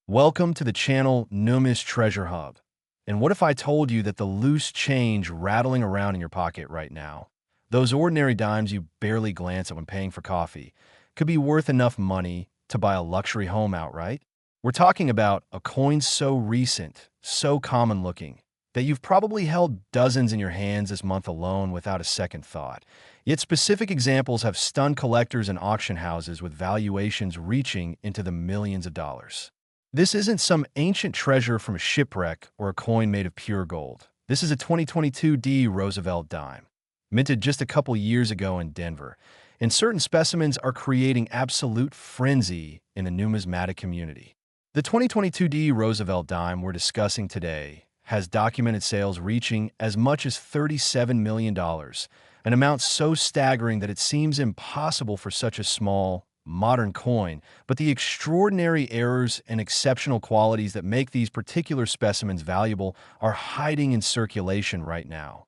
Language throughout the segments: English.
Welcome to the channel NUMIS Treasure Hub. And what if I told you that the loose change rattling around in your pocket right now, those ordinary dimes you barely glance at when paying for coffee, could be worth enough money to buy a luxury home outright? We're talking about a coin so recent, so common looking, that you've probably held dozens in your hands this month alone without a second thought. Yet specific examples have stunned collectors and auction houses with valuations reaching into the millions of dollars. This isn't some ancient treasure from a shipwreck or a coin made of pure gold. This is a 2022 Roosevelt dime, minted just a couple years ago in Denver, and certain specimens are creating absolute frenzy in the numismatic community. The 2022 Roosevelt dime we're discussing today has documented sales reaching as much as $37 million, an amount so staggering that it seems impossible for such a small, modern coin, but the extraordinary errors and exceptional qualities that make these particular specimens valuable are hiding in circulation right now,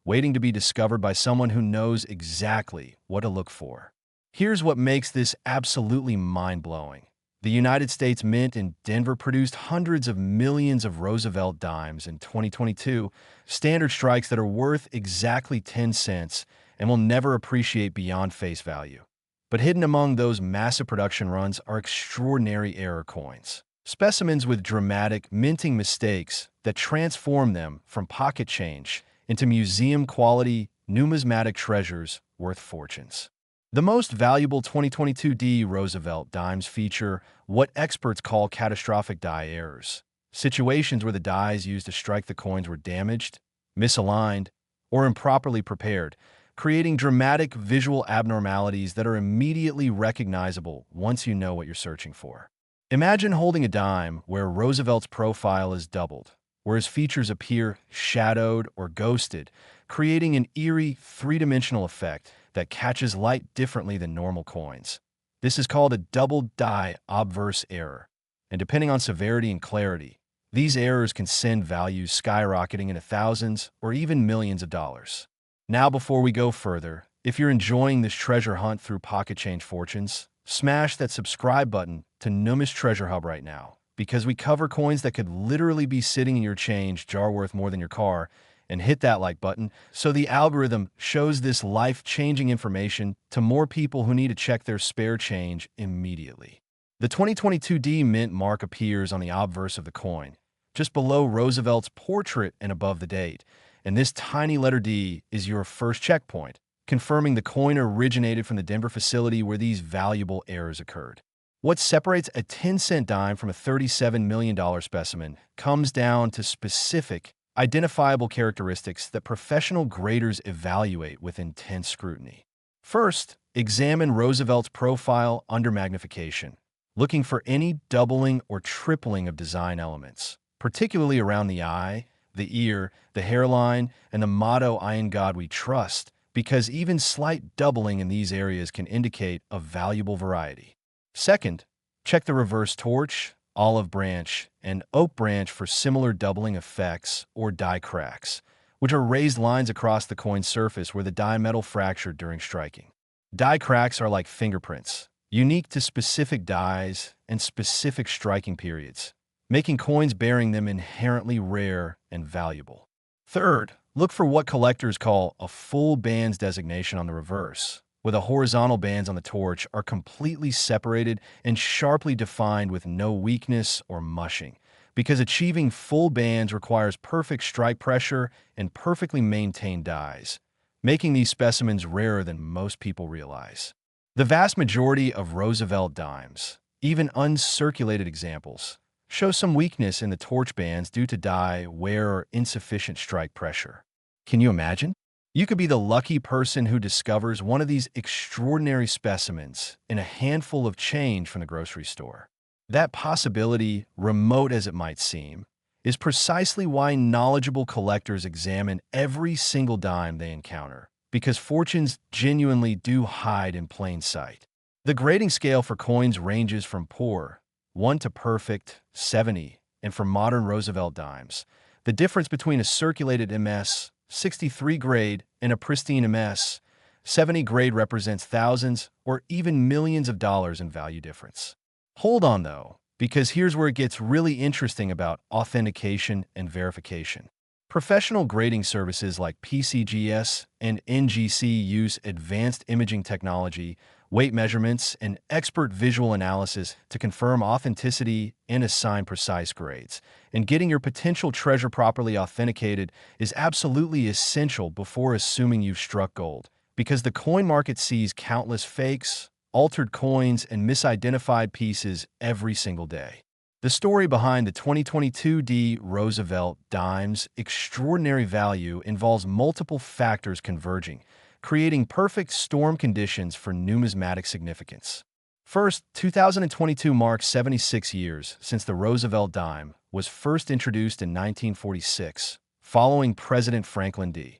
waiting to be discovered by someone who knows exactly what to look for. Here's what makes this absolutely mind-blowing. The United States Mint in Denver produced hundreds of millions of Roosevelt dimes in 2022, standard strikes that are worth exactly 10 cents and will never appreciate beyond face value. But hidden among those massive production runs are extraordinary error coins, specimens with dramatic minting mistakes that transform them from pocket change into museum-quality numismatic treasures worth fortunes. The most valuable 2022 Roosevelt dimes feature what experts call catastrophic die errors, situations where the dies used to strike the coins were damaged, misaligned, or improperly prepared, creating dramatic visual abnormalities that are immediately recognizable once you know what you're searching for. Imagine holding a dime where Roosevelt's profile is doubled, where his features appear shadowed or ghosted, creating an eerie, three-dimensional effect that catches light differently than normal coins. This is called a double die obverse error, and depending on severity and clarity, these errors can send values skyrocketing into thousands or even millions of dollars. Now, before we go further, if you're enjoying this treasure hunt through pocket change fortunes, smash that subscribe button to NUMIS Treasure Hub right now, because we cover coins that could literally be sitting in your change jar worth more than your car, and hit that like button so the algorithm shows this life-changing information to more people who need to check their spare change immediately. The 2022 mint mark appears on the obverse of the coin, just below Roosevelt's portrait and above the date, and this tiny letter D is your first checkpoint, confirming the coin originated from the Denver facility where these valuable errors occurred. What separates a 10-cent dime from a $37 million specimen comes down to specific, identifiable characteristics that professional graders evaluate with intense scrutiny. First, examine Roosevelt's profile under magnification, looking for any doubling or tripling of design elements, particularly around the eye, the ear, the hairline, and the motto "I in God We Trust," because even slight doubling in these areas can indicate a valuable variety. Second, check the reverse torch, olive branch, and oak branch for similar doubling effects or die cracks, which are raised lines across the coin's surface where the die metal fractured during striking. Die cracks are like fingerprints, unique to specific dies and specific striking periods, making coins bearing them inherently rare and valuable. Third, look for what collectors call a full bands designation on the reverse, where the horizontal bands on the torch are completely separated and sharply defined with no weakness or mushing, because achieving full bands requires perfect strike pressure and perfectly maintained dies, making these specimens rarer than most people realize. The vast majority of Roosevelt dimes, even uncirculated examples, show some weakness in the torch bands due to die wear or insufficient strike pressure. Can you imagine? You could be the lucky person who discovers one of these extraordinary specimens in a handful of change from the grocery store. That possibility, remote as it might seem, is precisely why knowledgeable collectors examine every single dime they encounter, because fortunes genuinely do hide in plain sight. The grading scale for coins ranges from poor, 1 to perfect, 70, and for modern Roosevelt dimes, the difference between a circulated MS 63 grade and a pristine MS 70 grade represents thousands or even millions of dollars in value difference. Hold on though, Because here's where it gets really interesting about authentication and verification. Professional grading services like PCGS and NGC use advanced imaging technology, weight measurements, and expert visual analysis to confirm authenticity and assign precise grades. And getting your potential treasure properly authenticated is absolutely essential before assuming you've struck gold, because the coin market sees countless fakes, altered coins, and misidentified pieces every single day. The story behind the 2022 Roosevelt dime's extraordinary value involves multiple factors converging, creating perfect storm conditions for numismatic significance. First, 2022 marks 76 years since the Roosevelt dime was first introduced in 1946, following President Franklin D.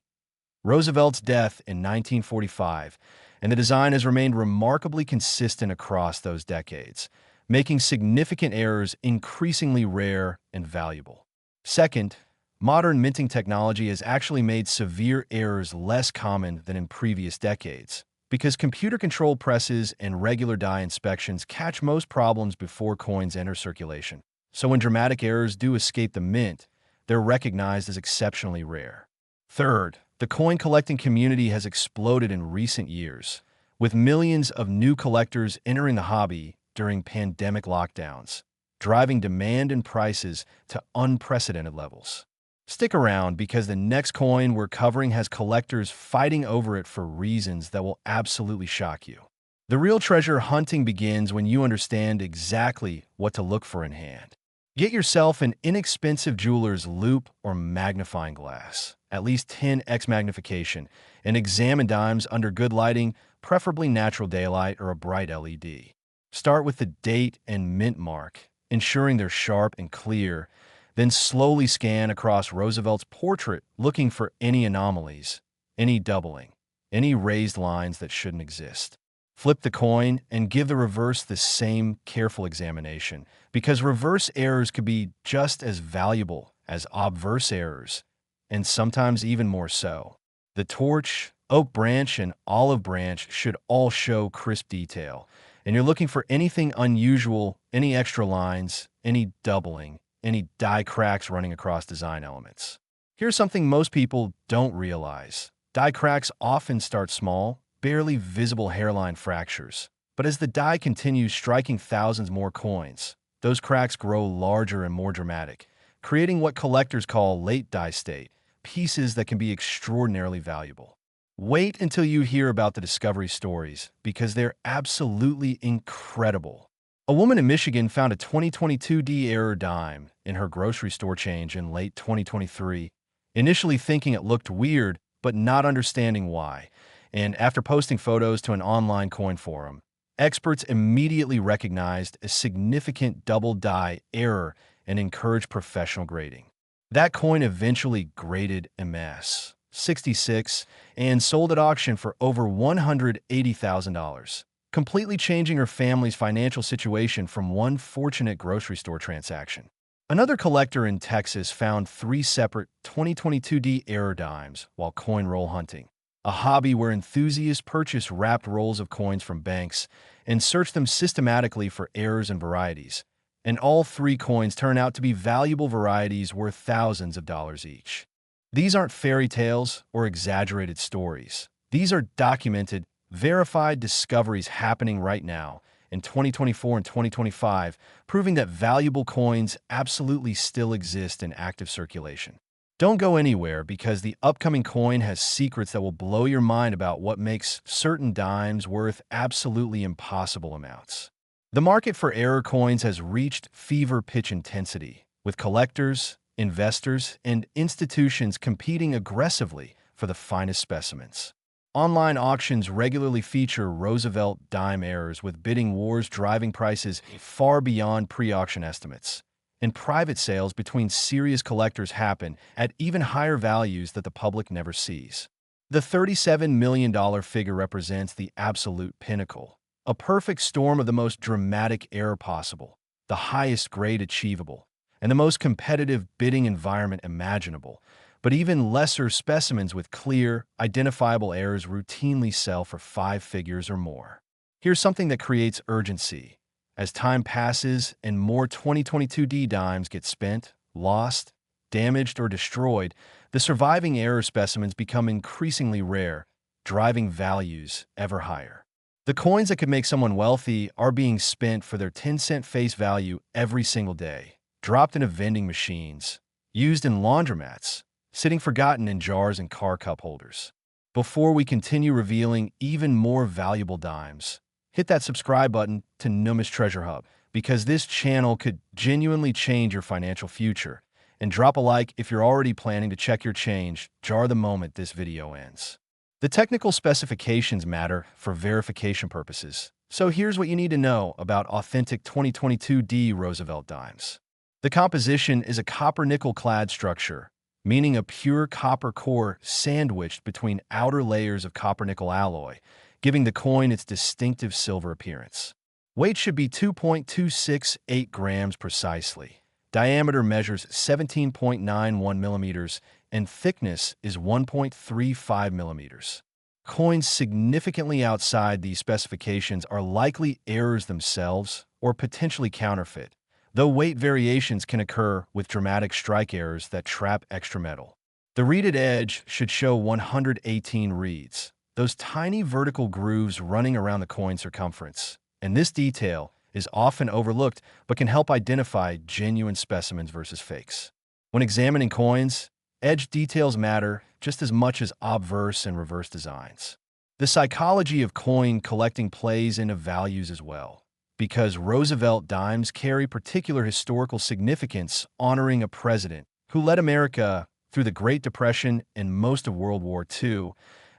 Roosevelt's death in 1945, and the design has remained remarkably consistent across those decades, making significant errors increasingly rare and valuable. Second, modern minting technology has actually made severe errors less common than in previous decades, because computer-controlled presses and regular die inspections catch most problems before coins enter circulation. So when dramatic errors do escape the mint, they're recognized as exceptionally rare. Third, the coin collecting community has exploded in recent years, with millions of new collectors entering the hobby during pandemic lockdowns, driving demand and prices to unprecedented levels. Stick around, because the next coin we're covering has collectors fighting over it for reasons that will absolutely shock you. The real treasure hunting begins when you understand exactly what to look for in hand. Get yourself an inexpensive jeweler's loupe or magnifying glass, at least 10x magnification, and examine dimes under good lighting, preferably natural daylight or a bright LED. Start with the date and mint mark, ensuring they're sharp and clear, then slowly scan across Roosevelt's portrait, looking for any anomalies, any doubling, any raised lines that shouldn't exist. Flip the coin and give the reverse the same careful examination, because reverse errors could be just as valuable as obverse errors, and sometimes even more so. The torch, oak branch, and olive branch should all show crisp detail, and you're looking for anything unusual, any extra lines, any doubling, any die cracks running across design elements. Here's something most people don't realize. Die cracks often start small, barely visible hairline fractures, but as the die continues striking thousands more coins, those cracks grow larger and more dramatic, creating what collectors call late die state, pieces that can be extraordinarily valuable. Wait until you hear about the discovery stories, because they're absolutely incredible. A woman in Michigan found a 2022 error dime in her grocery store change in late 2023, initially thinking it looked weird, but not understanding why. And after posting photos to an online coin forum, experts immediately recognized a significant double die error and encouraged professional grading. That coin eventually graded MS 66 and sold at auction for over $180,000, completely changing her family's financial situation from one fortunate grocery store transaction. Another collector in Texas found 3 separate 2022 error dimes while coin roll hunting, a hobby where enthusiasts purchase wrapped rolls of coins from banks and search them systematically for errors and varieties. And all 3 coins turn out to be valuable varieties worth thousands of dollars each. These aren't fairy tales or exaggerated stories. These are documented, verified discoveries happening right now in 2024 and 2025, proving that valuable coins absolutely still exist in active circulation. Don't go anywhere, because the upcoming coin has secrets that will blow your mind about what makes certain dimes worth absolutely impossible amounts. The market for error coins has reached fever pitch intensity, with collectors, investors, and institutions competing aggressively for the finest specimens. Online auctions regularly feature Roosevelt dime errors, with bidding wars driving prices far beyond pre-auction estimates. And private sales between serious collectors happen at even higher values that the public never sees. The $37 million figure represents the absolute pinnacle, a perfect storm of the most dramatic error possible, the highest grade achievable, and the most competitive bidding environment imaginable. But even lesser specimens with clear, identifiable errors routinely sell for 5 figures or more. Here's something that creates urgency. As time passes and more 2022D dimes get spent, lost, damaged, or destroyed, the surviving error specimens become increasingly rare, driving values ever higher. The coins that could make someone wealthy are being spent for their 10-cent face value every single day, dropped into vending machines, used in laundromats, sitting forgotten in jars and car cup holders. Before we continue revealing even more valuable dimes, hit that subscribe button to NUMIS Treasure Hub, because this channel could genuinely change your financial future. And drop a like if you're already planning to check your change jar the moment this video ends. The technical specifications matter for verification purposes, so here's what you need to know about authentic 2022D Roosevelt dimes. The composition is a copper-nickel clad structure, meaning a pure copper core sandwiched between outer layers of copper-nickel alloy, giving the coin its distinctive silver appearance. Weight should be 2.268 grams precisely. Diameter measures 17.91 millimeters, and thickness is 1.35 millimeters. Coins significantly outside these specifications are likely errors themselves or potentially counterfeit, though weight variations can occur with dramatic strike errors that trap extra metal. The reeded edge should show 118 reeds, those tiny vertical grooves running around the coin circumference, and this detail is often overlooked but can help identify genuine specimens versus fakes. When examining coins, edge details matter just as much as obverse and reverse designs. The psychology of coin collecting plays into values as well, because Roosevelt dimes carry particular historical significance honoring a president who led America through the Great Depression and most of World War II,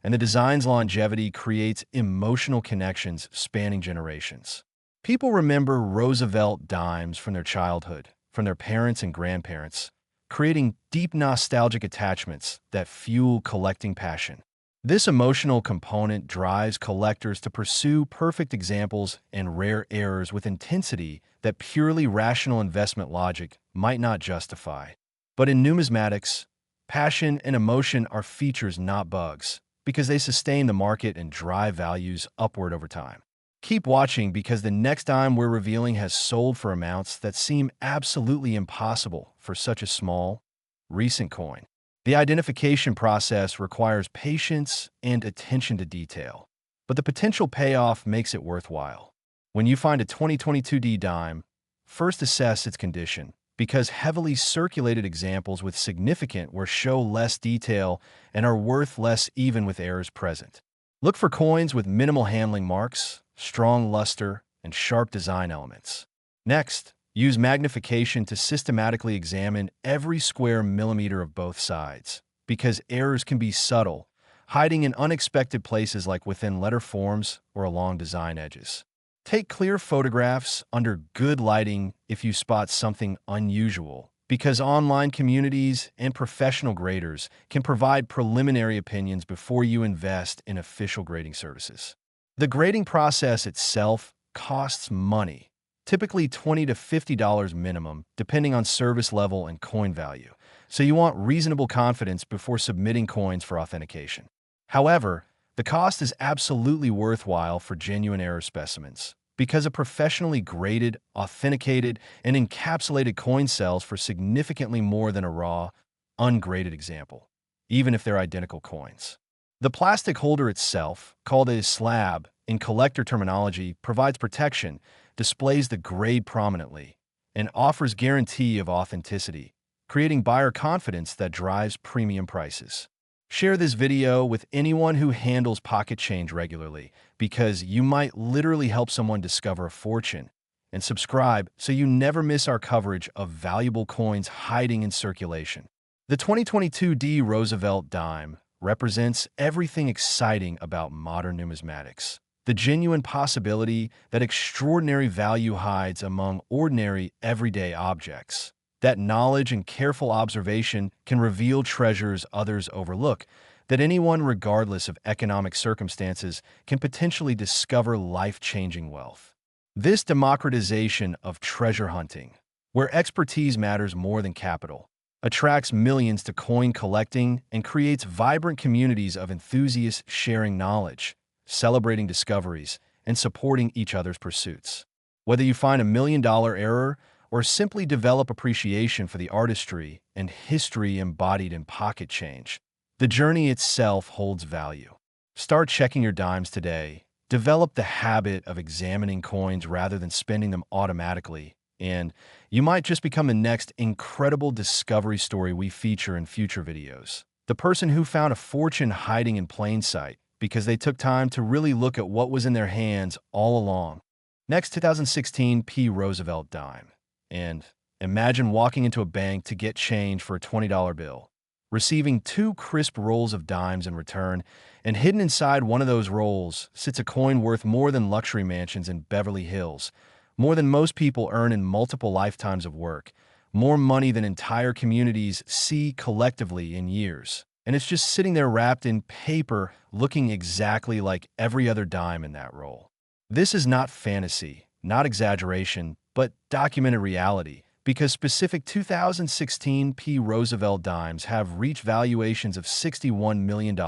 and the design's longevity creates emotional connections spanning generations. People remember Roosevelt dimes from their childhood, from their parents and grandparents, creating deep nostalgic attachments that fuel collecting passion. This emotional component drives collectors to pursue perfect examples and rare errors with intensity that purely rational investment logic might not justify. But in numismatics, passion and emotion are features, not bugs, because they sustain the market and drive values upward over time. Keep watching, because the next dime we're revealing has sold for amounts that seem absolutely impossible for such a small, recent coin. The identification process requires patience and attention to detail, but the potential payoff makes it worthwhile. When you find a 2022D dime, first assess its condition, because heavily circulated examples with significant or show less detail and are worth less even with errors present. Look for coins with minimal handling marks, strong luster, and sharp design elements. Next, use magnification to systematically examine every square millimeter of both sides, because errors can be subtle, hiding in unexpected places like within letter forms or along design edges. Take clear photographs under good lighting if you spot something unusual, because online communities and professional graders can provide preliminary opinions before you invest in official grading services. The grading process itself costs money, typically $20 to $50 minimum, depending on service level and coin value, so you want reasonable confidence before submitting coins for authentication. However, the cost is absolutely worthwhile for genuine error specimens, because a professionally graded, authenticated, and encapsulated coin sells for significantly more than a raw, ungraded example, even if they're identical coins. The plastic holder itself, called a slab in collector terminology, provides protection, displays the grade prominently, and offers guarantee of authenticity, creating buyer confidence that drives premium prices. Share this video with anyone who handles pocket change regularly, because you might literally help someone discover a fortune. And subscribe so you never miss our coverage of valuable coins hiding in circulation. The 2022D Roosevelt dime represents everything exciting about modern numismatics. The genuine possibility that extraordinary value hides among ordinary, everyday objects. That knowledge and careful observation can reveal treasures others overlook. That anyone, regardless of economic circumstances, can potentially discover life-changing wealth. This democratization of treasure hunting, where expertise matters more than capital, attracts millions to coin collecting and creates vibrant communities of enthusiasts sharing knowledge, celebrating discoveries, and supporting each other's pursuits. Whether you find $1 million error or simply develop appreciation for the artistry and history embodied in pocket change, the journey itself holds value. Start checking your dimes today. Develop the habit of examining coins rather than spending them automatically, and you might just become the next incredible discovery story we feature in future videos. The person who found a fortune hiding in plain sight because they took time to really look at what was in their hands all along. Next, 2016 P. Roosevelt dime. And imagine walking into a bank to get change for a $20 bill, receiving 2 crisp rolls of dimes in return, and hidden inside one of those rolls sits a coin worth more than luxury mansions in Beverly Hills, more than most people earn in multiple lifetimes of work, more money than entire communities see collectively in years. And it's just sitting there wrapped in paper, looking exactly like every other dime in that roll. This is not fantasy, not exaggeration, but documented reality, because specific 2016 P. Roosevelt dimes have reached valuations of $61 million,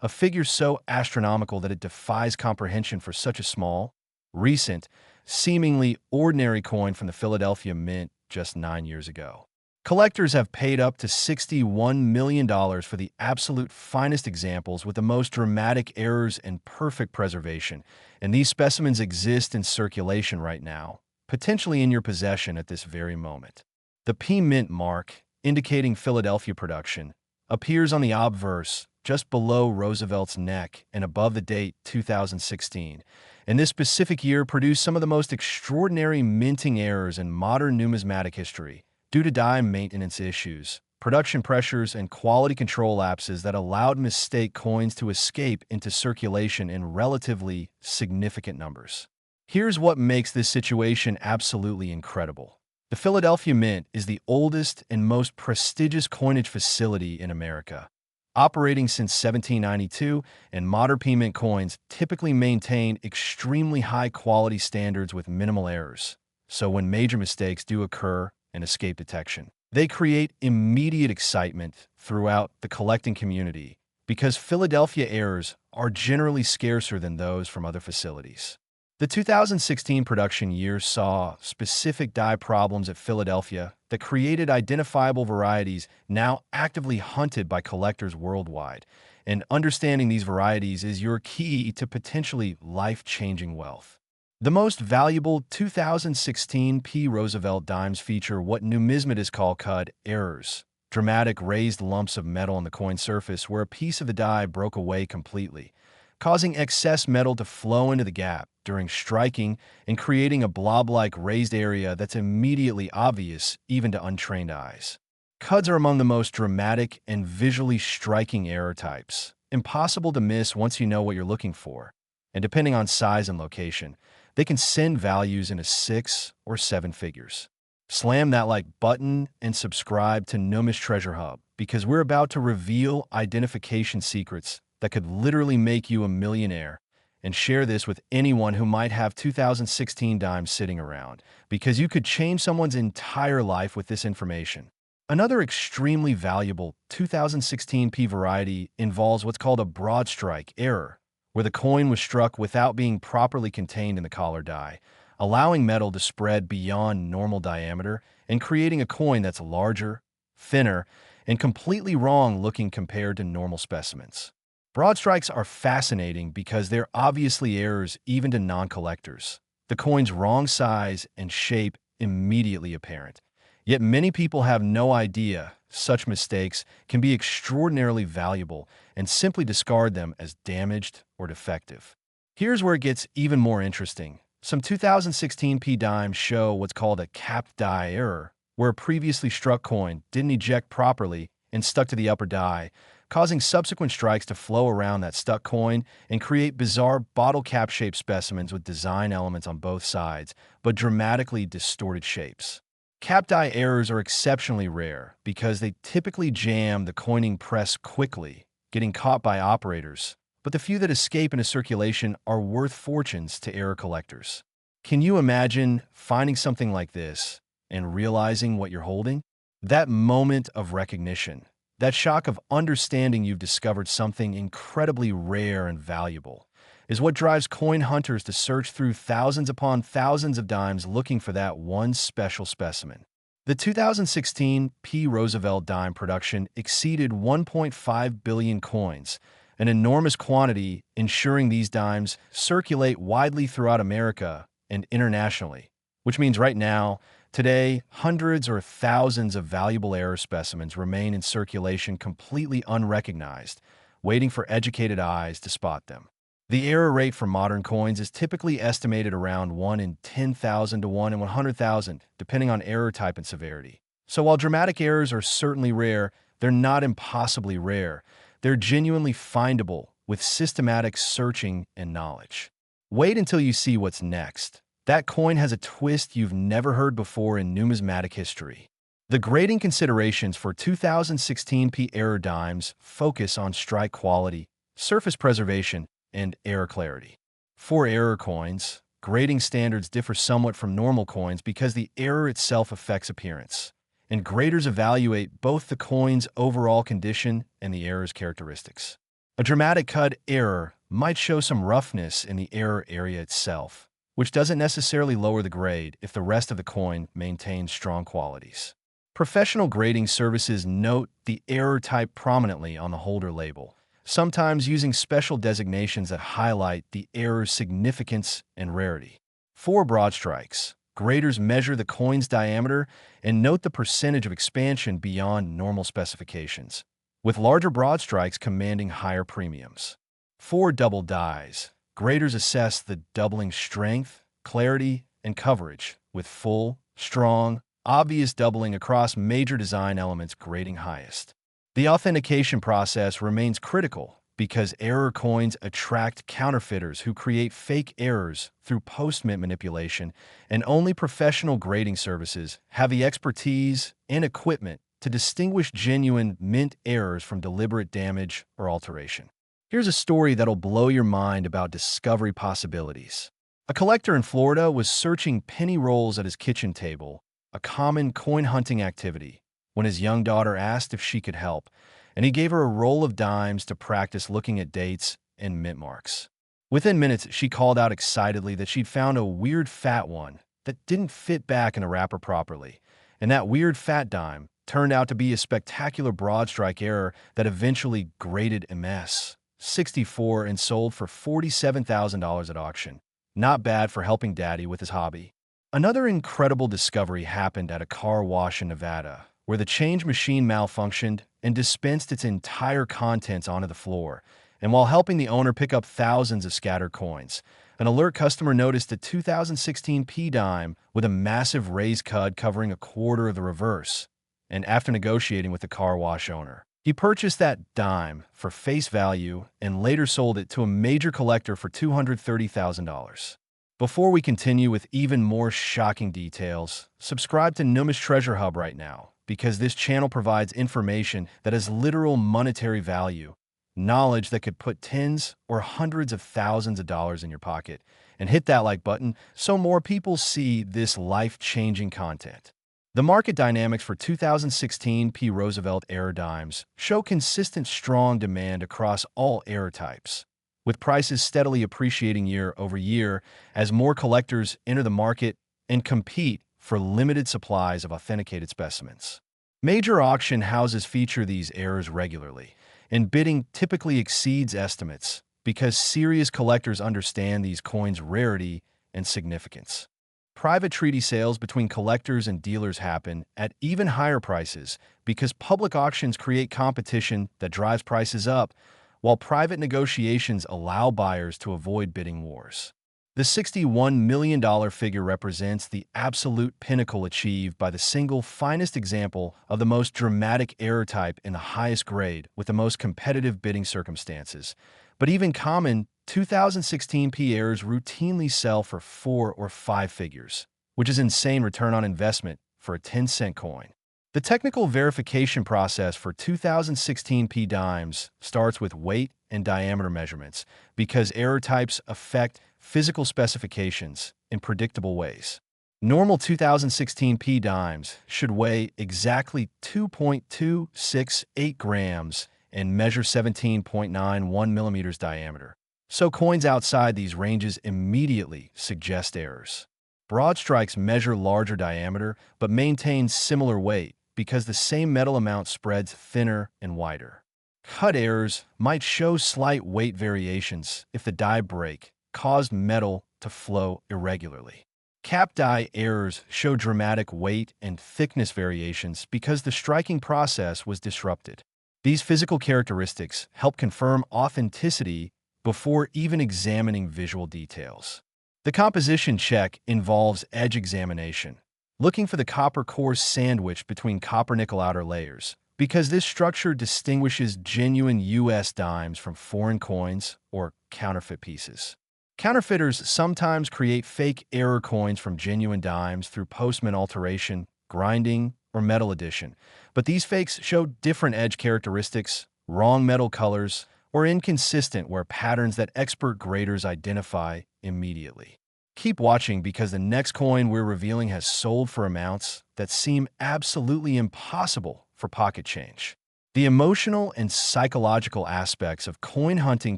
a figure so astronomical that it defies comprehension for such a small, recent, seemingly ordinary coin from the Philadelphia Mint just 9 years ago. Collectors have paid up to $61 million for the absolute finest examples with the most dramatic errors and perfect preservation, and these specimens exist in circulation right now, potentially in your possession at this very moment. The P Mint mark, indicating Philadelphia production, appears on the obverse just below Roosevelt's neck and above the date 2016, and this specific year produced some of the most extraordinary minting errors in modern numismatic history, due to dime maintenance issues, production pressures, and quality control lapses that allowed mistake coins to escape into circulation in relatively significant numbers. Here's what makes this situation absolutely incredible. The Philadelphia Mint is the oldest and most prestigious coinage facility in America, operating since 1792, and modern P Mint coins typically maintain extremely high quality standards with minimal errors. So when major mistakes do occur, and escape detection, they create immediate excitement throughout the collecting community because Philadelphia errors are generally scarcer than those from other facilities. The 2016 production year saw specific die problems at Philadelphia that created identifiable varieties now actively hunted by collectors worldwide, and understanding these varieties is your key to potentially life-changing wealth. The most valuable 2016 P. Roosevelt dimes feature what numismatists call cud errors, dramatic raised lumps of metal on the coin surface where a piece of the die broke away completely, causing excess metal to flow into the gap during striking and creating a blob-like raised area that's immediately obvious even to untrained eyes. Cuds are among the most dramatic and visually striking error types, impossible to miss once you know what you're looking for, and depending on size and location, they can send values into 6 or 7 figures. Slam that like button and subscribe to NUMIS Treasure Hub because we're about to reveal identification secrets that could literally make you a millionaire, and share this with anyone who might have 2016 dimes sitting around because you could change someone's entire life with this information. Another extremely valuable 2016 P variety involves what's called a broad strike error, where the coin was struck without being properly contained in the collar die, allowing metal to spread beyond normal diameter and creating a coin that's larger, thinner, and completely wrong looking compared to normal specimens. Broad strikes are fascinating because they're obviously errors even to non-collectors. The coin's wrong size and shape immediately apparent. Yet many people have no idea such mistakes can be extraordinarily valuable and simply discard them as damaged or defective. Here's where it gets even more interesting. Some 2016 P dimes show what's called a capped die error, where a previously struck coin didn't eject properly and stuck to the upper die, causing subsequent strikes to flow around that stuck coin and create bizarre bottle cap-shaped specimens with design elements on both sides, but dramatically distorted shapes. Cap die errors are exceptionally rare because they typically jam the coining press quickly, getting caught by operators, but the few that escape into circulation are worth fortunes to error collectors. Can you imagine finding something like this and realizing what you're holding? That moment of recognition, that shock of understanding you've discovered something incredibly rare and valuable. is what drives coin hunters to search through thousands upon thousands of dimes looking for that one special specimen. The 2016 P. Roosevelt dime production exceeded 1.5 billion coins, an enormous quantity, ensuring these dimes circulate widely throughout America and internationally, which means right now, today, hundreds or thousands of valuable error specimens remain in circulation completely unrecognized, waiting for educated eyes to spot them. The error rate for modern coins is typically estimated around 1 in 10,000 to 1 in 100,000, depending on error type and severity. So while dramatic errors are certainly rare, they're not impossibly rare. They're genuinely findable with systematic searching and knowledge. Wait until you see what's next. That coin has a twist you've never heard before in numismatic history. The grading considerations for 2016 P error dimes focus on strike quality, surface preservation, and error clarity. For error coins, grading standards differ somewhat from normal coins because the error itself affects appearance, and graders evaluate both the coin's overall condition and the error's characteristics. A dramatic cut error might show some roughness in the error area itself, which doesn't necessarily lower the grade if the rest of the coin maintains strong qualities. Professional grading services note the error type prominently on the holder label, sometimes using special designations that highlight the error's significance and rarity. For broad strikes, graders measure the coin's diameter and note the percentage of expansion beyond normal specifications, with larger broad strikes commanding higher premiums. For double dies, graders assess the doubling strength, clarity, and coverage, with full, strong, obvious doubling across major design elements grading highest. The authentication process remains critical because error coins attract counterfeiters who create fake errors through post-mint manipulation, and only professional grading services have the expertise and equipment to distinguish genuine mint errors from deliberate damage or alteration. Here's a story that'll blow your mind about discovery possibilities. A collector in Florida was searching penny rolls at his kitchen table, a common coin hunting activity, when his young daughter asked if she could help, and he gave her a roll of dimes to practice looking at dates and mint marks. Within minutes, she called out excitedly that she'd found a weird fat one that didn't fit back in a wrapper properly, and that weird fat dime turned out to be a spectacular broad strike error that eventually graded MS 64 and sold for $47,000 at auction. Not bad for helping daddy with his hobby. Another incredible discovery happened at a car wash in Nevada, where the change machine malfunctioned and dispensed its entire contents onto the floor. And while helping the owner pick up thousands of scattered coins, an alert customer noticed a 2016 P dime with a massive raised cud covering a quarter of the reverse. And after negotiating with the car wash owner, he purchased that dime for face value and later sold it to a major collector for $230,000. Before we continue with even more shocking details, subscribe to NUMIS TREASURE HUB right now, because this channel provides information that has literal monetary value, knowledge that could put tens or hundreds of thousands of dollars in your pocket. And hit that like button so more people see this life-changing content. The market dynamics for 2016 P. Roosevelt error dimes show consistent strong demand across all error types, with prices steadily appreciating year over year as more collectors enter the market and compete for limited supplies of authenticated specimens. Major auction houses feature these errors regularly, and bidding typically exceeds estimates because serious collectors understand these coins' rarity and significance. Private treaty sales between collectors and dealers happen at even higher prices because public auctions create competition that drives prices up, while private negotiations allow buyers to avoid bidding wars. The $61 million figure represents the absolute pinnacle achieved by the single finest example of the most dramatic error type in the highest grade with the most competitive bidding circumstances. But even common 2016 P errors routinely sell for 4 or 5 figures, which is insane return on investment for a 10-cent coin. The technical verification process for 2016 P dimes starts with weight and diameter measurements because error types affect physical specifications in predictable ways. Normal 2016 P dimes should weigh exactly 2.268 grams and measure 17.91 millimeters diameter. So coins outside these ranges immediately suggest errors. Broad strikes measure larger diameter but maintain similar weight because the same metal amount spreads thinner and wider. Cut errors might show slight weight variations if the die break caused metal to flow irregularly. Cap die errors show dramatic weight and thickness variations because the striking process was disrupted. These physical characteristics help confirm authenticity before even examining visual details. The composition check involves edge examination, looking for the copper core sandwiched between copper-nickel outer layers, because this structure distinguishes genuine U.S. dimes from foreign coins or counterfeit pieces. Counterfeiters sometimes create fake error coins from genuine dimes through postmint alteration, grinding, or metal addition, but these fakes show different edge characteristics, wrong metal colors, or inconsistent wear patterns that expert graders identify immediately. Keep watching because the next coin we're revealing has sold for amounts that seem absolutely impossible for pocket change. The emotional and psychological aspects of coin hunting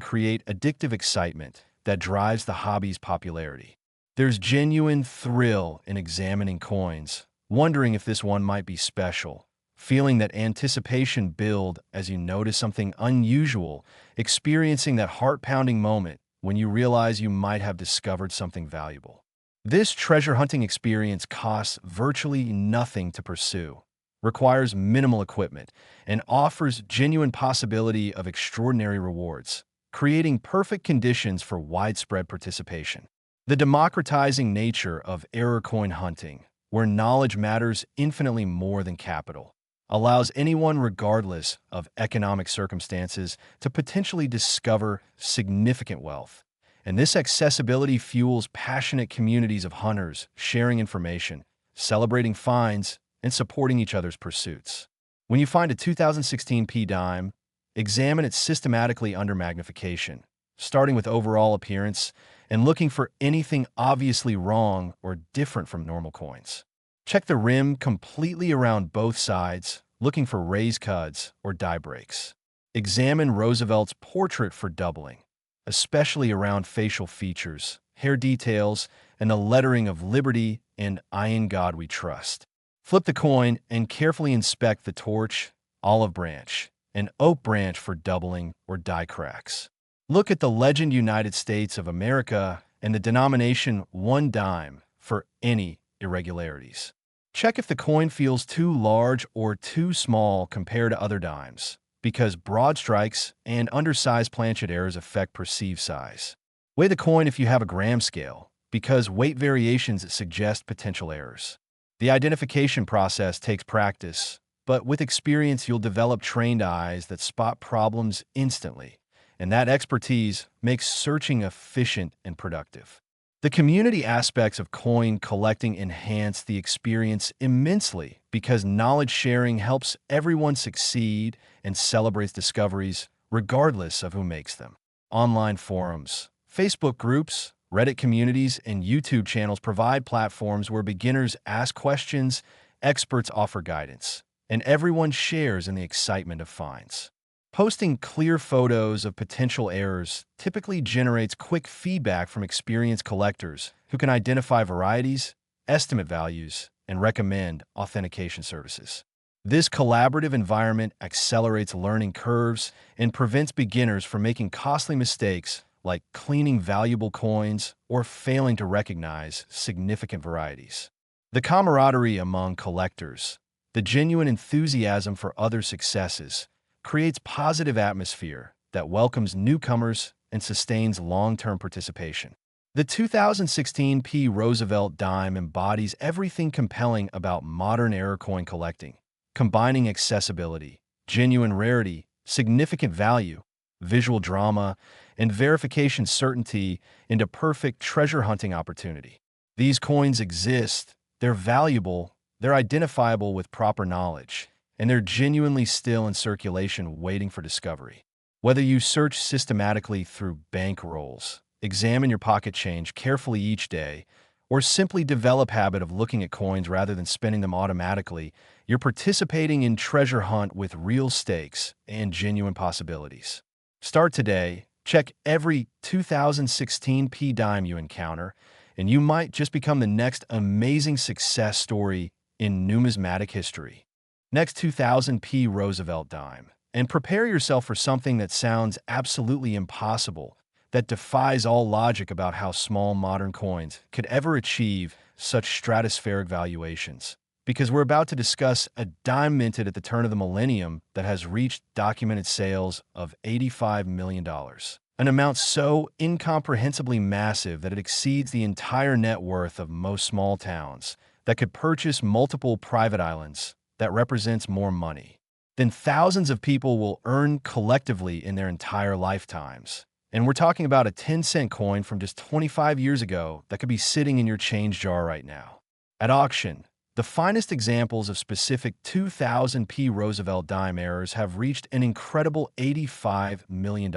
create addictive excitement that drives the hobby's popularity. There's genuine thrill in examining coins, wondering if this one might be special, feeling that anticipation build as you notice something unusual, experiencing that heart-pounding moment when you realize you might have discovered something valuable. This treasure hunting experience costs virtually nothing to pursue, requires minimal equipment, and offers genuine possibility of extraordinary rewards, creating perfect conditions for widespread participation. The democratizing nature of error coin hunting, where knowledge matters infinitely more than capital, allows anyone regardless of economic circumstances to potentially discover significant wealth. And this accessibility fuels passionate communities of hunters sharing information, celebrating finds, and supporting each other's pursuits. When you find a 2016 P dime, examine it systematically under magnification, starting with overall appearance and looking for anything obviously wrong or different from normal coins. Check the rim completely around both sides, looking for raised cuds or die breaks. Examine Roosevelt's portrait for doubling, especially around facial features, hair details, and the lettering of Liberty and I in God We Trust. Flip the coin and carefully inspect the torch, olive branch, and oak branch for doubling or die cracks. Look at the legend United States of America and the denomination 1 dime for any irregularities. Check if the coin feels too large or too small compared to other dimes, because broad strikes and undersized planchet errors affect perceived size. Weigh the coin if you have a gram scale, because weight variations suggest potential errors. The identification process takes practice, but with experience you'll develop trained eyes that spot problems instantly, and that expertise makes searching efficient and productive. The community aspects of coin collecting enhance the experience immensely because knowledge sharing helps everyone succeed and celebrates discoveries regardless of who makes them. Online forums, Facebook groups, Reddit communities, and YouTube channels provide platforms where beginners ask questions, experts offer guidance, and everyone shares in the excitement of finds. Posting clear photos of potential errors typically generates quick feedback from experienced collectors who can identify varieties, estimate values, and recommend authentication services. This collaborative environment accelerates learning curves and prevents beginners from making costly mistakes like cleaning valuable coins or failing to recognize significant varieties. The camaraderie among collectors, the genuine enthusiasm for other successes, creates positive atmosphere that welcomes newcomers and sustains long-term participation. The 2016 P. Roosevelt dime embodies everything compelling about modern error coin collecting, combining accessibility, genuine rarity, significant value, visual drama, and verification certainty into perfect treasure hunting opportunity. These coins exist, they're valuable, they're identifiable with proper knowledge, and they're genuinely still in circulation waiting for discovery. Whether you search systematically through bank rolls, examine your pocket change carefully each day, or simply develop habit of looking at coins rather than spending them automatically, you're participating in treasure hunt with real stakes and genuine possibilities. Start today, Check every 2016 P dime you encounter, and you might just become the next amazing success story in numismatic history. Next 2000 P Roosevelt dime. And prepare yourself for something that sounds absolutely impossible, that defies all logic about how small modern coins could ever achieve such stratospheric valuations. Because we're about to discuss a dime minted at the turn of the millennium that has reached documented sales of $85 million. An amount so incomprehensibly massive that it exceeds the entire net worth of most small towns, that could purchase multiple private islands, that represents more money than thousands of people will earn collectively in their entire lifetimes. And we're talking about a 10-cent coin from just 25 years ago that could be sitting in your change jar right now. At auction, the finest examples of specific 2000 P Roosevelt dime errors have reached an incredible $85 million.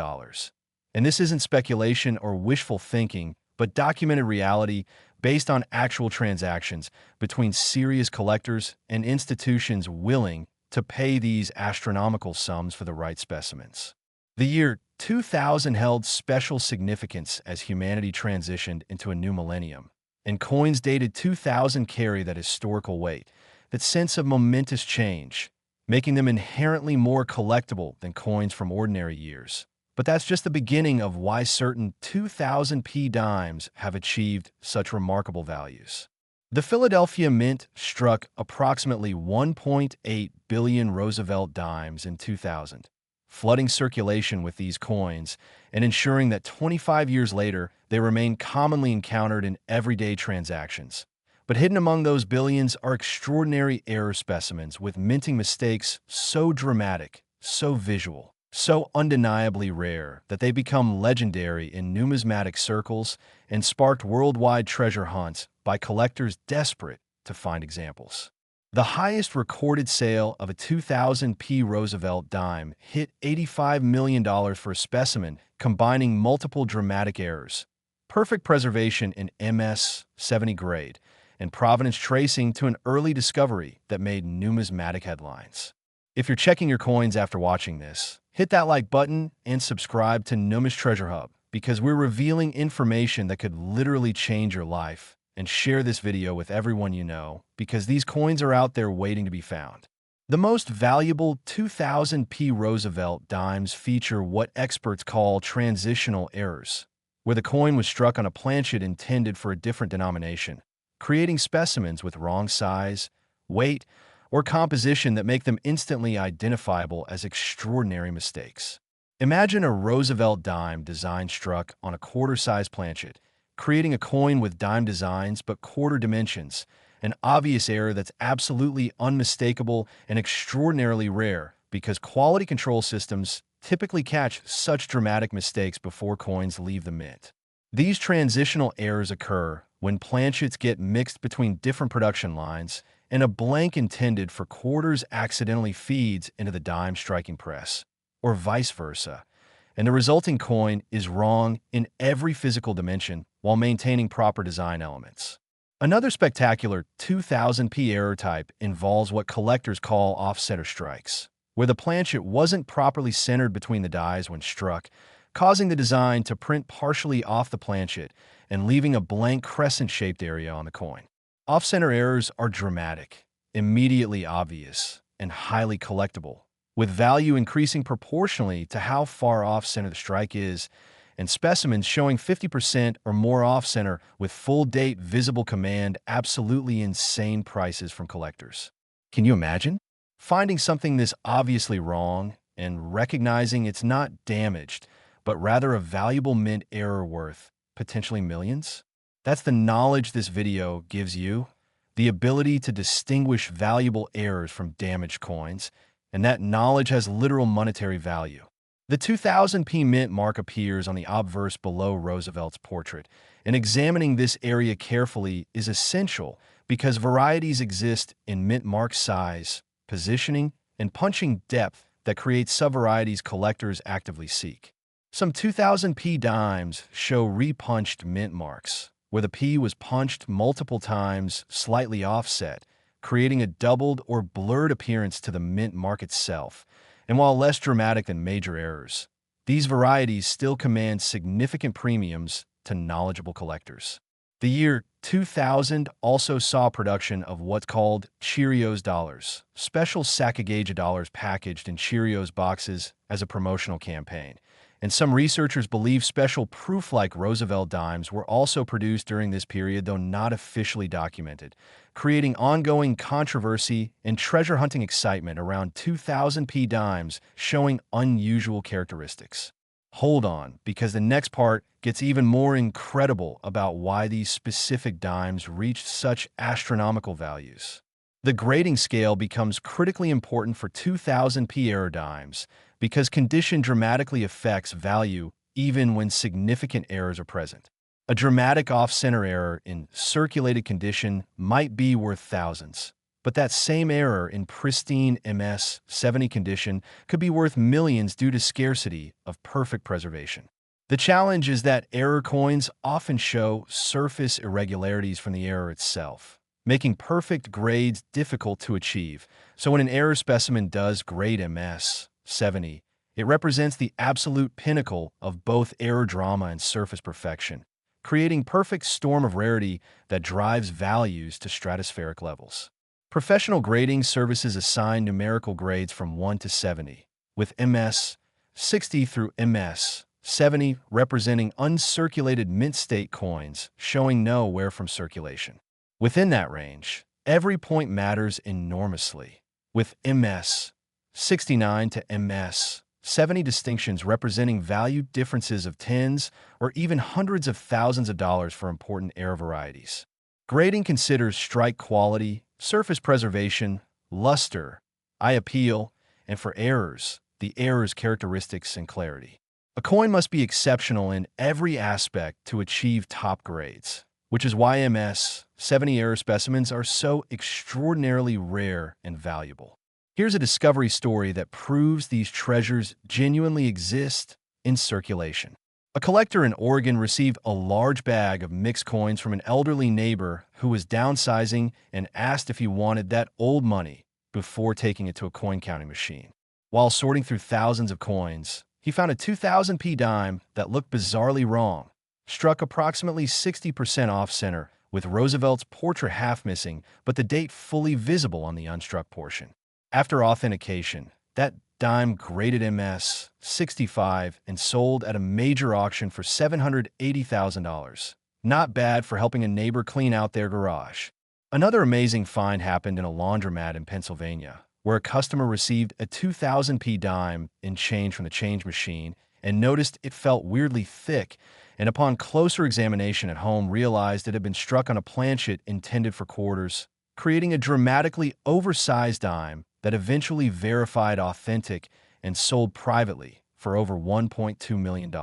And this isn't speculation or wishful thinking, but documented reality based on actual transactions between serious collectors and institutions willing to pay these astronomical sums for the right specimens. The year 2000 held special significance as humanity transitioned into a new millennium, and coins dated 2000 carry that historical weight, that sense of momentous change, making them inherently more collectible than coins from ordinary years. But that's just the beginning of why certain 2000 P dimes have achieved such remarkable values. The Philadelphia Mint struck approximately 1.8 billion Roosevelt dimes in 2000, flooding circulation with these coins and ensuring that 25 years later they remain commonly encountered in everyday transactions. But hidden among those billions are extraordinary error specimens with minting mistakes so dramatic, so visual, so undeniably rare that they become legendary in numismatic circles and sparked worldwide treasure hunts by collectors desperate to find examples. The highest recorded sale of a 2000 P Roosevelt dime hit $85 million for a specimen combining multiple dramatic errors, perfect preservation in MS 70 grade, and provenance tracing to an early discovery that made numismatic headlines. If you're checking your coins after watching this, hit that like button and subscribe to NUMIS Treasure Hub, because we're revealing information that could literally change your life. And share this video with everyone you know, because these coins are out there waiting to be found. The most valuable 2000 P Roosevelt dimes feature what experts call transitional errors, where the coin was struck on a planchet intended for a different denomination, creating specimens with wrong size, weight, or composition that make them instantly identifiable as extraordinary mistakes. Imagine a Roosevelt dime design struck on a quarter-size planchet, creating a coin with dime designs but quarter dimensions, an obvious error that's absolutely unmistakable and extraordinarily rare because quality control systems typically catch such dramatic mistakes before coins leave the mint. These transitional errors occur when planchets get mixed between different production lines and a blank intended for quarters accidentally feeds into the dime striking press, or vice versa, and the resulting coin is wrong in every physical dimension while maintaining proper design elements. Another spectacular 2000 P error type involves what collectors call off-center strikes, where the planchet wasn't properly centered between the dies when struck, causing the design to print partially off the planchet and leaving a blank crescent-shaped area on the coin. Off-center errors are dramatic, immediately obvious, and highly collectible, with value increasing proportionally to how far off-center the strike is, and specimens showing 50% or more off-center with full date visible command absolutely insane prices from collectors. Can you imagine? Finding something this obviously wrong and recognizing it's not damaged, but rather a valuable mint error worth potentially millions? That's the knowledge this video gives you, the ability to distinguish valuable errors from damaged coins, and that knowledge has literal monetary value. The 2000 P mint mark appears on the obverse below Roosevelt's portrait, and examining this area carefully is essential because varieties exist in mint mark size, positioning, and punching depth that create subvarieties collectors actively seek. Some 2000 P dimes show repunched mint marks, where the P was punched multiple times, slightly offset, creating a doubled or blurred appearance to the mint mark itself. And while less dramatic than major errors, these varieties still command significant premiums to knowledgeable collectors. The year 2000 also saw production of what's called Cheerios dollars, special Sacagawea dollars packaged in Cheerios boxes as a promotional campaign. And some researchers believe special proof-like Roosevelt dimes were also produced during this period, though not officially documented, creating ongoing controversy and treasure hunting excitement around 2000p dimes showing unusual characteristics. Hold on, because the next part gets even more incredible about why these specific dimes reached such astronomical values. The grading scale becomes critically important for 2000p error dimes because condition dramatically affects value even when significant errors are present. A dramatic off-center error in circulated condition might be worth thousands, but that same error in pristine MS-70 condition could be worth millions due to scarcity of perfect preservation. The challenge is that error coins often show surface irregularities from the error itself, making perfect grades difficult to achieve. So when an error specimen does grade MS-70, it represents the absolute pinnacle of both error drama and surface perfection, creating perfect storm of rarity that drives values to stratospheric levels. Professional grading services assign numerical grades from 1 to 70, with MS-60 through MS-70 representing uncirculated mint-state coins showing no wear from circulation. Within that range, every point matters enormously, with MS-69 to MS-70 distinctions representing value differences of tens or even hundreds of thousands of dollars for important error varieties. Grading considers strike quality, surface preservation, luster, eye appeal, and for errors, the error's characteristics and clarity. A coin must be exceptional in every aspect to achieve top grades, which is why MS-70 error specimens are so extraordinarily rare and valuable. Here's a discovery story that proves these treasures genuinely exist in circulation. A collector in Oregon received a large bag of mixed coins from an elderly neighbor who was downsizing and asked if he wanted that old money before taking it to a coin counting machine. While sorting through thousands of coins, he found a 2000p dime that looked bizarrely wrong, struck approximately 60% off-center, with Roosevelt's portrait half missing but the date fully visible on the unstruck portion. After authentication, that dime graded MS-65 and sold at a major auction for $780,000. Not bad for helping a neighbor clean out their garage. Another amazing find happened in a laundromat in Pennsylvania, where a customer received a 2000p dime in change from the change machine and noticed it felt weirdly thick, and upon closer examination at home realized it had been struck on a planchet intended for quarters, creating a dramatically oversized dime that eventually verified authentic and sold privately for over $1.2 million.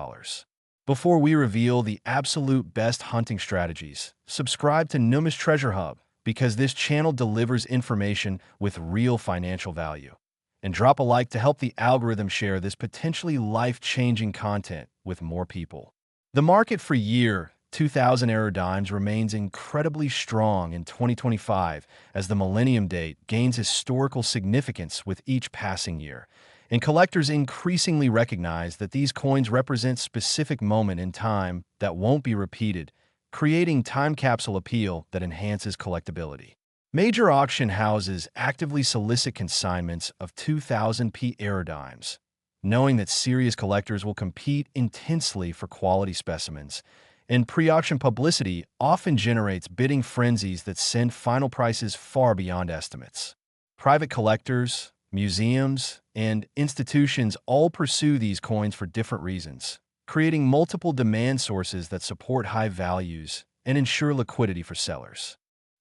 Before we reveal the absolute best hunting strategies, subscribe to NUMIS Treasure Hub because this channel delivers information with real financial value. And drop a like to help the algorithm share this potentially life-changing content with more people. The market for year 2000 error dimes remains incredibly strong in 2025 as the millennium date gains historical significance with each passing year, and collectors increasingly recognize that these coins represent specific moment in time that won't be repeated, creating time capsule appeal that enhances collectability. Major auction houses actively solicit consignments of 2000p error dimes, knowing that serious collectors will compete intensely for quality specimens, and pre-auction publicity often generates bidding frenzies that send final prices far beyond estimates. Private collectors, museums, and institutions all pursue these coins for different reasons, creating multiple demand sources that support high values and ensure liquidity for sellers.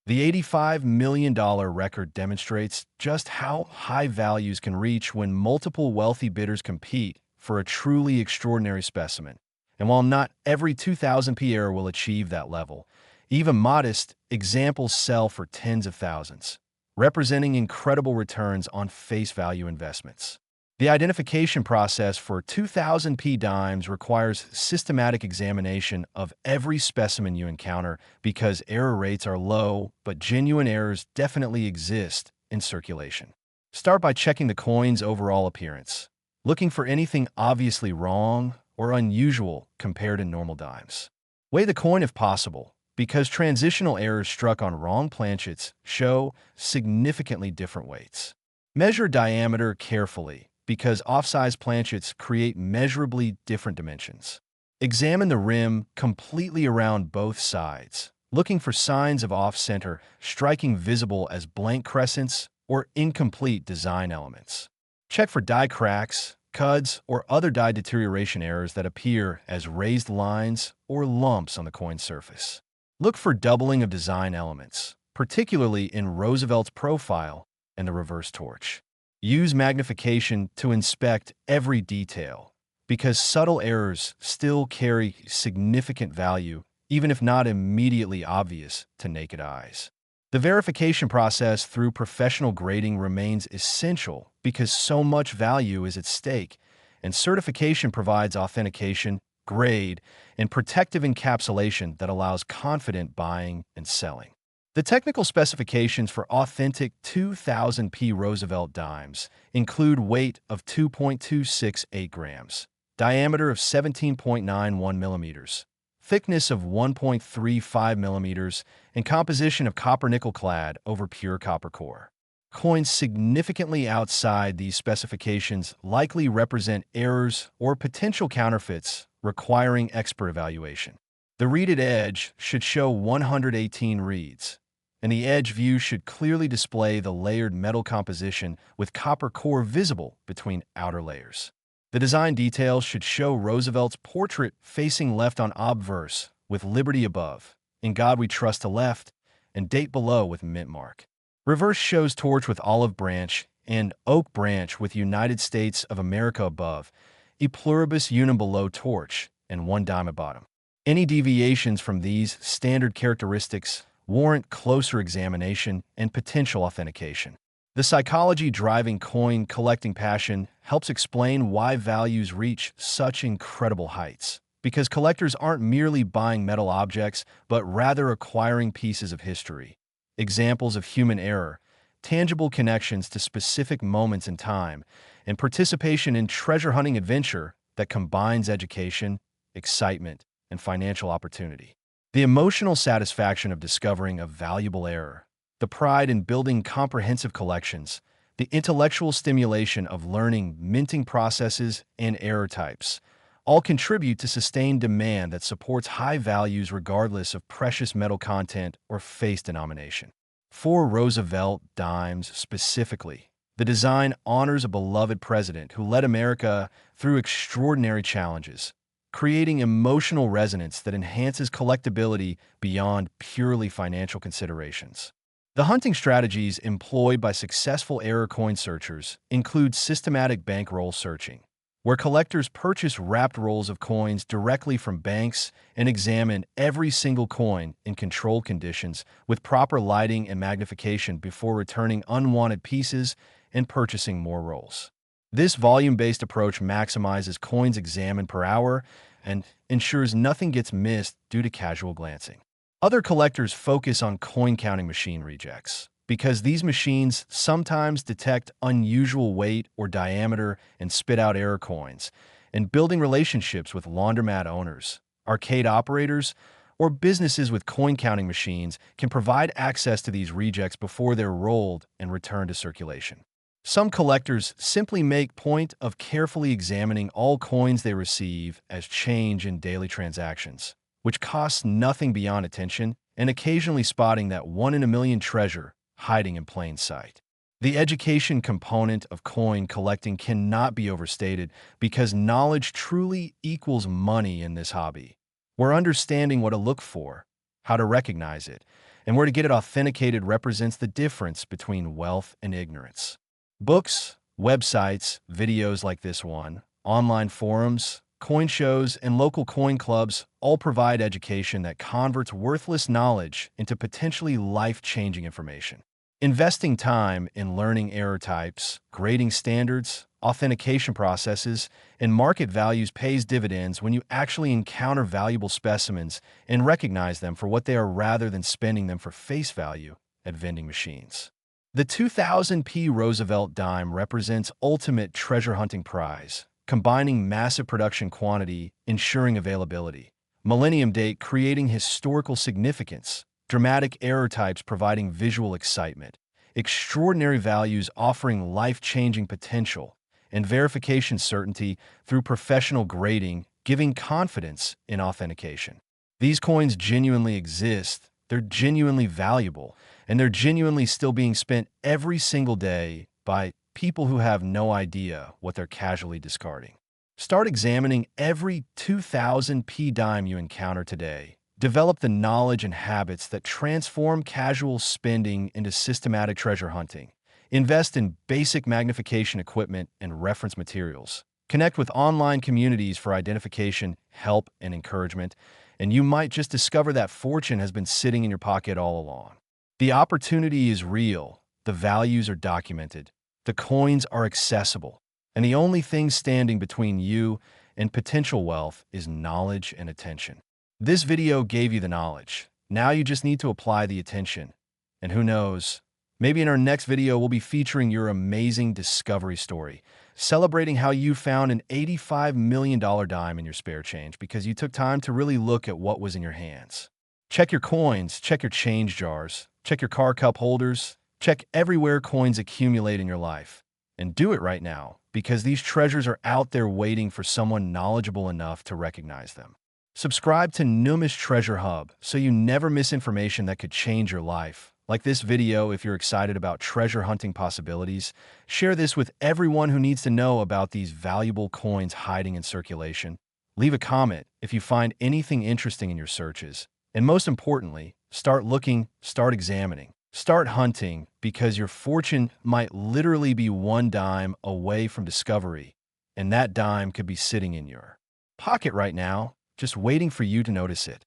The $85 million record demonstrates just how high values can reach when multiple wealthy bidders compete for a truly extraordinary specimen. And while not every 2000p error will achieve that level, even modest examples sell for tens of thousands, representing incredible returns on face value investments. The identification process for 2000p dimes requires systematic examination of every specimen you encounter because error rates are low, but genuine errors definitely exist in circulation. Start by checking the coin's overall appearance. looking for anything obviously wrong or unusual compared to normal dimes. Weigh the coin if possible, because transitional errors struck on wrong planchets show significantly different weights. Measure diameter carefully, because off-size planchets create measurably different dimensions. Examine the rim completely around both sides, looking for signs of off-center striking visible as blank crescents or incomplete design elements. Check for die cracks, cuds, or other die deterioration errors that appear as raised lines or lumps on the coin's surface. Look for doubling of design elements, particularly in Roosevelt's profile and the reverse torch. Use magnification to inspect every detail, because subtle errors still carry significant value, even if not immediately obvious to naked eyes. The verification process through professional grading remains essential because so much value is at stake, and certification provides authentication, grade, and protective encapsulation that allows confident buying and selling. The technical specifications for authentic 2000p Roosevelt dimes include weight of 2.268 grams, diameter of 17.91 millimeters, thickness of 1.35 millimeters, and composition of copper-nickel clad over pure copper core. Coins significantly outside these specifications likely represent errors or potential counterfeits requiring expert evaluation. The reeded edge should show 118 reeds, and the edge view should clearly display the layered metal composition with copper core visible between outer layers. The design details should show Roosevelt's portrait facing left on obverse, with Liberty above, In God We Trust to left, and date below with mint mark. Reverse shows torch with olive branch and oak branch with United States of America above, e pluribus unum below torch, and 1 dime at bottom. Any deviations from these standard characteristics warrant closer examination and potential authentication. The psychology driving coin collecting passion helps explain why values reach such incredible heights, because collectors aren't merely buying metal objects, but rather acquiring pieces of history, examples of human error, tangible connections to specific moments in time, and participation in treasure hunting adventure that combines education, excitement, and financial opportunity. The emotional satisfaction of discovering a valuable error, the pride in building comprehensive collections, the intellectual stimulation of learning minting processes and error types, all contribute to sustained demand that supports high values regardless of precious metal content or face denomination. For Roosevelt dimes specifically, the design honors a beloved president who led America through extraordinary challenges, creating emotional resonance that enhances collectability beyond purely financial considerations. The hunting strategies employed by successful error coin searchers include systematic bankroll searching, where collectors purchase wrapped rolls of coins directly from banks and examine every single coin in controlled conditions with proper lighting and magnification before returning unwanted pieces and purchasing more rolls. This volume-based approach maximizes coins examined per hour and ensures nothing gets missed due to casual glancing. Other collectors focus on coin-counting machine rejects, because these machines sometimes detect unusual weight or diameter and spit out error coins, and building relationships with laundromat owners, arcade operators, or businesses with coin-counting machines can provide access to these rejects before they're rolled and returned to circulation. Some collectors simply make point of carefully examining all coins they receive as change in daily transactions, which costs nothing beyond attention, and occasionally spotting that one-in-a-million treasure hiding in plain sight. The education component of coin collecting cannot be overstated because knowledge truly equals money in this hobby. Where understanding what to look for, how to recognize it, and where to get it authenticated represents the difference between wealth and ignorance. Books, websites, videos like this one, online forums, coin shows, and local coin clubs all provide education that converts worthless knowledge into potentially life-changing information. Investing time in learning error types, grading standards, authentication processes, and market values pays dividends when you actually encounter valuable specimens and recognize them for what they are rather than spending them for face value at vending machines. The 2000p Roosevelt dime represents ultimate treasure hunting prize, combining massive production quantity, ensuring availability, millennium date creating historical significance, dramatic error types providing visual excitement, extraordinary values offering life-changing potential, and verification certainty through professional grading, giving confidence in authentication. These coins genuinely exist, they're genuinely valuable, and they're genuinely still being spent every single day by people who have no idea what they're casually discarding. Start examining every 2000p dime you encounter today. Develop the knowledge and habits that transform casual spending into systematic treasure hunting. Invest in basic magnification equipment and reference materials. Connect with online communities for identification, help, and encouragement, and you might just discover that fortune has been sitting in your pocket all along. The opportunity is real, the values are documented, the coins are accessible, and the only thing standing between you and potential wealth is knowledge and attention. This video gave you the knowledge. Now you just need to apply the attention. And who knows, maybe in our next video we'll be featuring your amazing discovery story, celebrating how you found an $85 million dime in your spare change because you took time to really look at what was in your hands. Check your coins, check your change jars, check your car cup holders, check everywhere coins accumulate in your life. And do it right now, because these treasures are out there waiting for someone knowledgeable enough to recognize them. Subscribe to NUMIS Treasure Hub so you never miss information that could change your life. Like this video if you're excited about treasure hunting possibilities. Share this with everyone who needs to know about these valuable coins hiding in circulation. Leave a comment if you find anything interesting in your searches. And most importantly, start looking, start examining, start hunting, because your fortune might literally be one dime away from discovery, and that dime could be sitting in your pocket right now, just waiting for you to notice it.